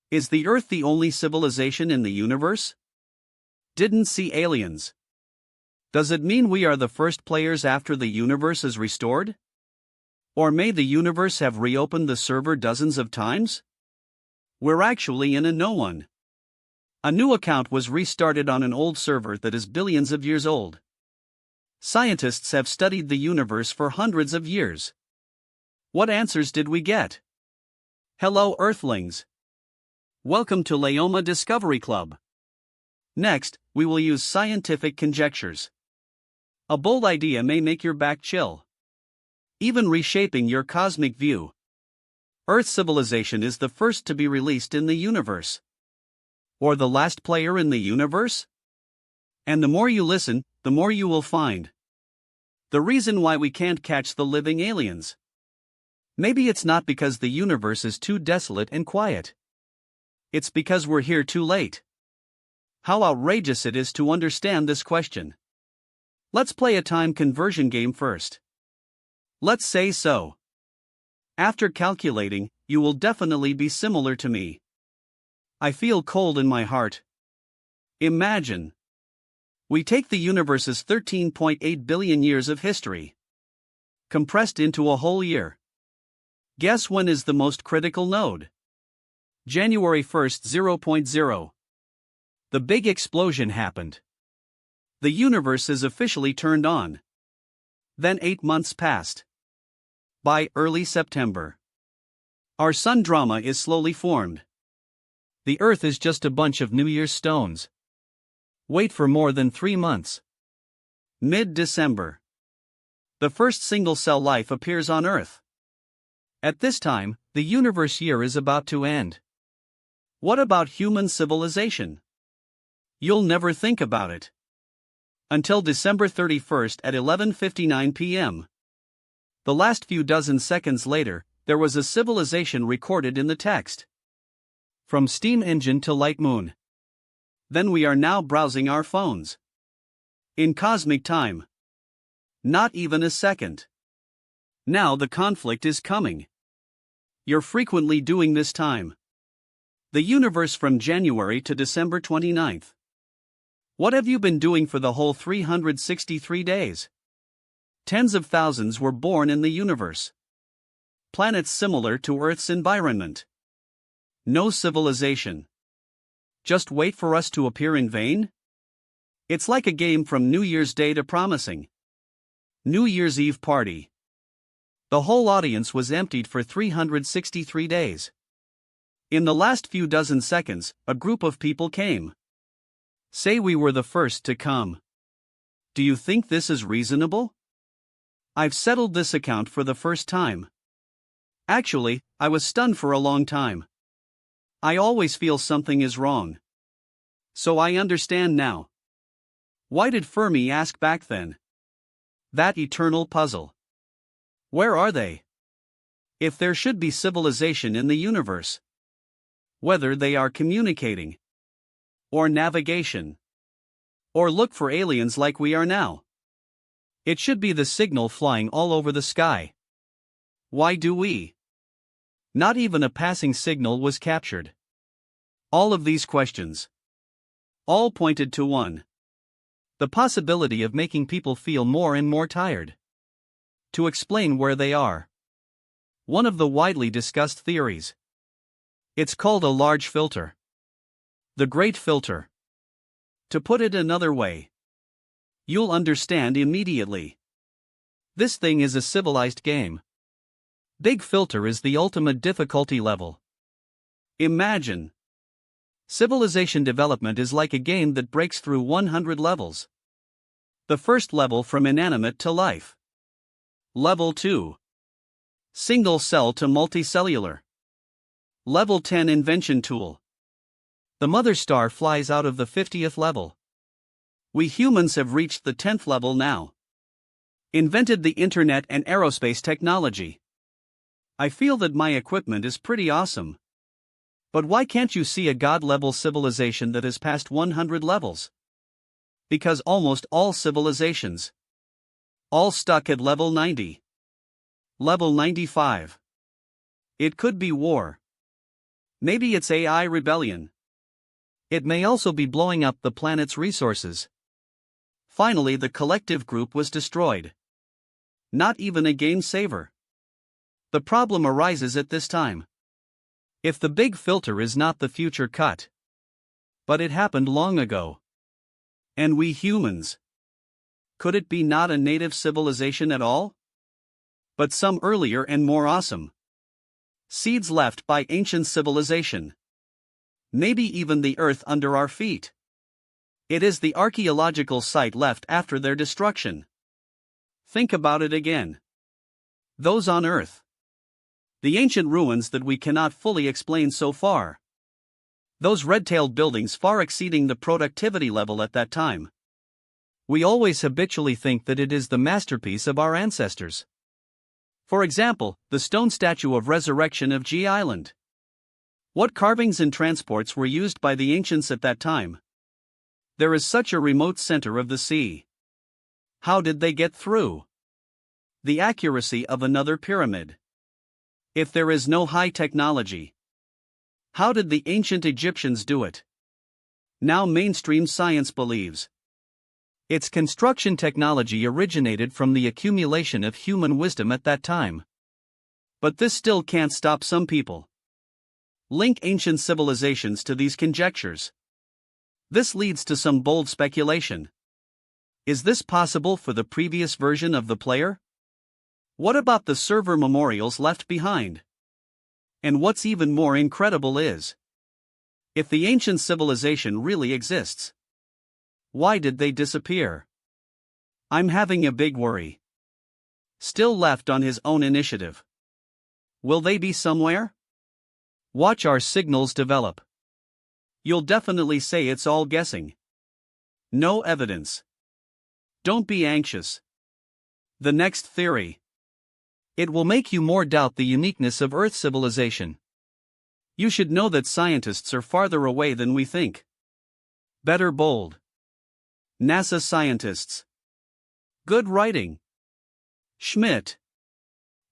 Is the Earth the only civilization in the universe? Didn't see aliens. Does it mean we are the first players after the universe is restored? Or may the universe have reopened the server dozens of times? We're actually in a no one. A new account was restarted on an old server that is billions of years old. Scientists have studied the universe for hundreds of years. What answers did we get? Hello, Earthlings. Welcome to Leoma Discovery Club. Next, we will use scientific conjectures. A bold idea may make your back chill, even reshaping your cosmic view. Earth civilization is the first to be released in the universe. Or the last player in the universe? And the more you listen, the more you will find. The reason why we can't catch the living aliens. Maybe it's not because the universe is too desolate and quiet. It's because we're here too late. How outrageous it is to understand this question. Let's play a time conversion game first. Let's say so. After calculating, you will definitely be similar to me. I feel cold in my heart. Imagine. We take the universe's 13.8 billion years of history, compressed into a whole year. Guess when is the most critical node? January 1st, 0.0. The big explosion happened. The universe is officially turned on. Then 8 months passed. By early September, our sun drama is slowly formed. The Earth is just a bunch of New Year's stones. Wait for more than 3 months. Mid-December, the first single-cell life appears on Earth. At this time, the universe year is about to end. What about human civilization? You'll never think about it. Until December 31st at 11:59 p.m. The last few dozen seconds later, there was a civilization recorded in the text. From steam engine to light moon. Then we are now browsing our phones. In cosmic time. Not even a second. Now the conflict is coming. You're frequently doing this time. The universe from January to December 29th. What have you been doing for the whole 363 days? Tens of thousands were born in the universe. Planets similar to Earth's environment. No civilization. Just wait for us to appear in vain? It's like a game from New Year's Day to promising New Year's Eve party. The whole audience was emptied for 363 days. In the last few dozen seconds, a group of people came. Say we were the first to come. Do you think this is reasonable? I've settled this account for the first time. Actually, I was stunned for a long time. I always feel something is wrong. So I understand now. Why did Fermi ask back then? That eternal puzzle. Where are they? If there should be civilization in the universe. Whether they are communicating. Or navigation. Or look for aliens like we are now. It should be the signal flying all over the sky. Why do we? Not even a passing signal was captured. All of these questions. All pointed to one. The possibility of making people feel more and more tired. To explain where they are. One of the widely discussed theories. It's called a large filter. The Great Filter. To put it another way. You'll understand immediately. This thing is a civilized game. Big Filter is the ultimate difficulty level. Imagine. Civilization development is like a game that breaks through 100 levels. The first level from inanimate to life. Level 2. Single cell to multicellular. Level 10 invention tool. The mother star flies out of the 50th level. We humans have reached the 10th level now. Invented the internet and aerospace technology. I feel that my equipment is pretty awesome. But why can't you see a god-level civilization that has passed 100 levels? Because almost all civilizations. All stuck at level 90. Level 95. It could be war. Maybe it's AI rebellion. It may also be blowing up the planet's resources. Finally, the collective group was destroyed. Not even a game saver. The problem arises at this time. If the big filter is not the future cut, but it happened long ago, and we humans, could it be not a native civilization at all? But some earlier and more awesome seeds left by ancient civilization. Maybe even the earth under our feet. It is the archaeological site left after their destruction. Think about it again. Those on Earth. The ancient ruins that we cannot fully explain so far. Those red-tailed buildings far exceeding the productivity level at that time. We always habitually think that it is the masterpiece of our ancestors. For example, the stone statue of resurrection of G Island. What carvings and transports were used by the ancients at that time? There is such a remote center of the sea. How did they get through? The accuracy of another pyramid. If there is no high technology, how did the ancient Egyptians do it? Now mainstream science believes its construction technology originated from the accumulation of human wisdom at that time. But this still can't stop some people. Link ancient civilizations to these conjectures. This leads to some bold speculation. Is this possible for the previous version of the player? What about the server memorials left behind? And what's even more incredible is, if the ancient civilization really exists, why did they disappear? I'm having a big worry. Still left on his own initiative. Will they be somewhere? Watch our signals develop. You'll definitely say it's all guessing. No evidence. Don't be anxious. The next theory. It will make you more doubt the uniqueness of Earth civilization. You should know that scientists are farther away than we think. Better bold. NASA scientists. Good writing. Schmidt.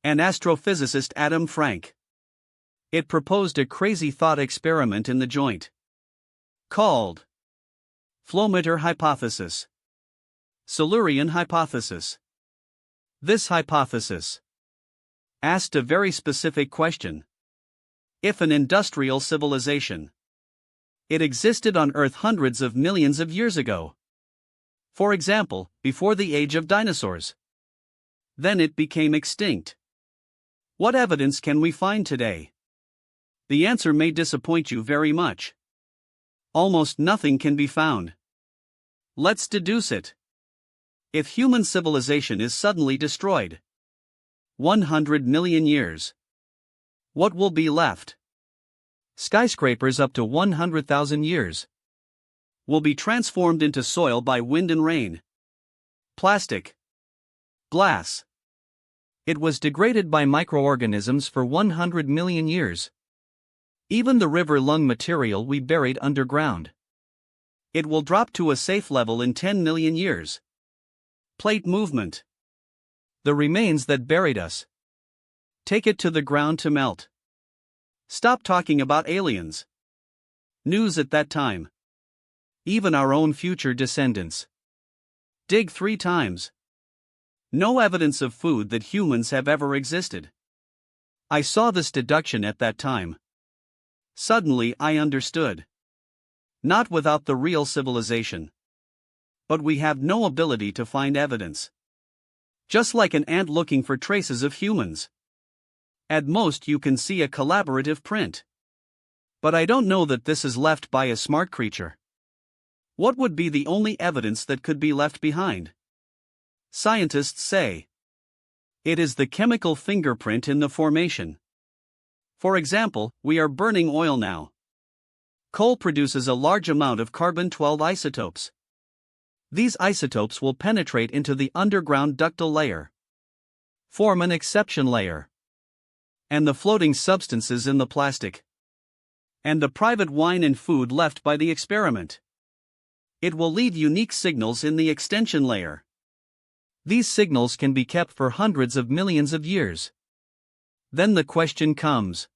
And astrophysicist Adam Frank. It proposed a crazy thought experiment in the joint. Called Flowmeter Hypothesis. Silurian Hypothesis. This hypothesis asked a very specific question. If an industrial civilization, it existed on Earth hundreds of millions of years ago. For example, before the age of dinosaurs. Then it became extinct. What evidence can we find today? The answer may disappoint you very much. Almost nothing can be found. Let's deduce it. If human civilization is suddenly destroyed, 100 million years, what will be left? Skyscrapers up to 100,000 years. Will be transformed into soil by wind and rain. Plastic. Glass. It was degraded by microorganisms for 100 million years. Even the river lung material we buried underground. It will drop to a safe level in 10 million years. Plate movement. The remains that buried us. Take it to the ground to melt. Stop talking about aliens. News at that time. Even our own future descendants. Dig 3 times. No evidence of food that humans have ever existed. I saw this deduction at that time. Suddenly I understood. Not without the real civilization. But we have no ability to find evidence. Just like an ant looking for traces of humans. At most you can see a collaborative print. But I don't know that this is left by a smart creature. What would be the only evidence that could be left behind? Scientists say it is the chemical fingerprint in the formation. For example, we are burning oil now. Coal produces a large amount of carbon-12 isotopes. These isotopes will penetrate into the underground ductile layer, form an exception layer, and the floating substances in the plastic, and the private wine and food left by the experiment. It will leave unique signals in the extension layer. These signals can be kept for hundreds of millions of years. Then the question comes.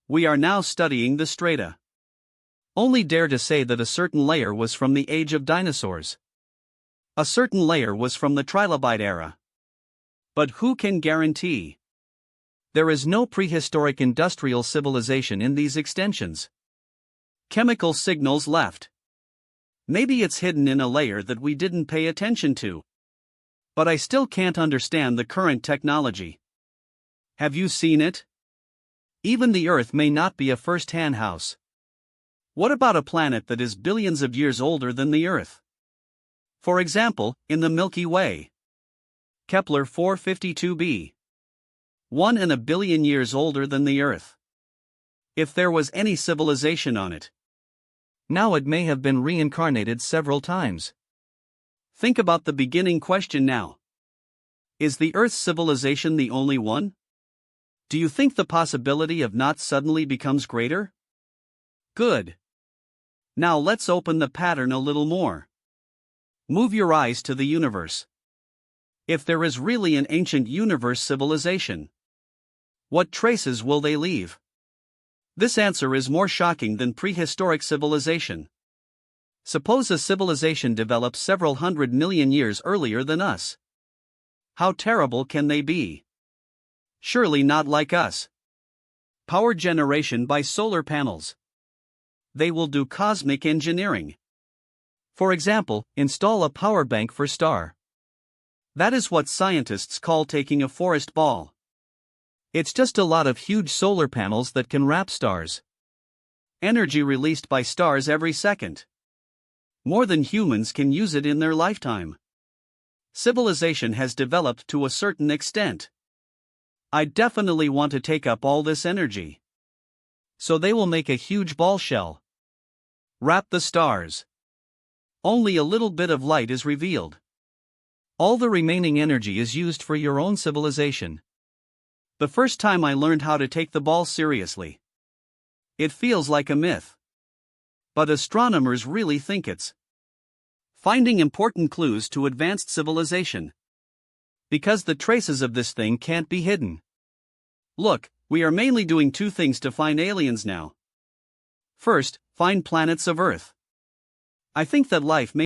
We are now studying the strata. Only dare to say that a certain layer was from the age of dinosaurs. A certain layer was from the trilobite era. But who can guarantee? There is no prehistoric industrial civilization in these extensions. Chemical signals left. Maybe it's hidden in a layer that we didn't pay attention to. But I still can't understand the current technology. Have you seen it? Even the Earth may not be a first-hand house. What about a planet that is billions of years older than the Earth? For example, in the Milky Way. Kepler 452b. 1 in a billion years older than the Earth. If there was any civilization on it. Now it may have been reincarnated several times. Think about the beginning question now. Is the Earth's civilization the only one? Do you think the possibility of not suddenly becomes greater? Good. Now let's open the pattern a little more. Move your eyes to the universe. If there is really an ancient universe civilization, what traces will they leave? This answer is more shocking than prehistoric civilization. Suppose a civilization develops several 100 million years earlier than us. How terrible can they be? Surely not like us. Power generation by solar panels. They will do cosmic engineering. For example, install a power bank for star. That is what scientists call taking a forest ball. It's just a lot of huge solar panels that can wrap stars. Energy released by stars every second. More than humans can use it in their lifetime. Civilization has developed to a certain extent. I definitely want to take up all this energy. So they will make a huge ball shell. Wrap the stars. Only a little bit of light is revealed. All the remaining energy is used for your own civilization. The first time I learned how to take the ball seriously. It feels like a myth. But astronomers really think it's finding important clues to advanced civilization. Because the traces of this thing can't be hidden. Look, we are mainly doing two things to find aliens now. First, find planets of Earth. I think that life may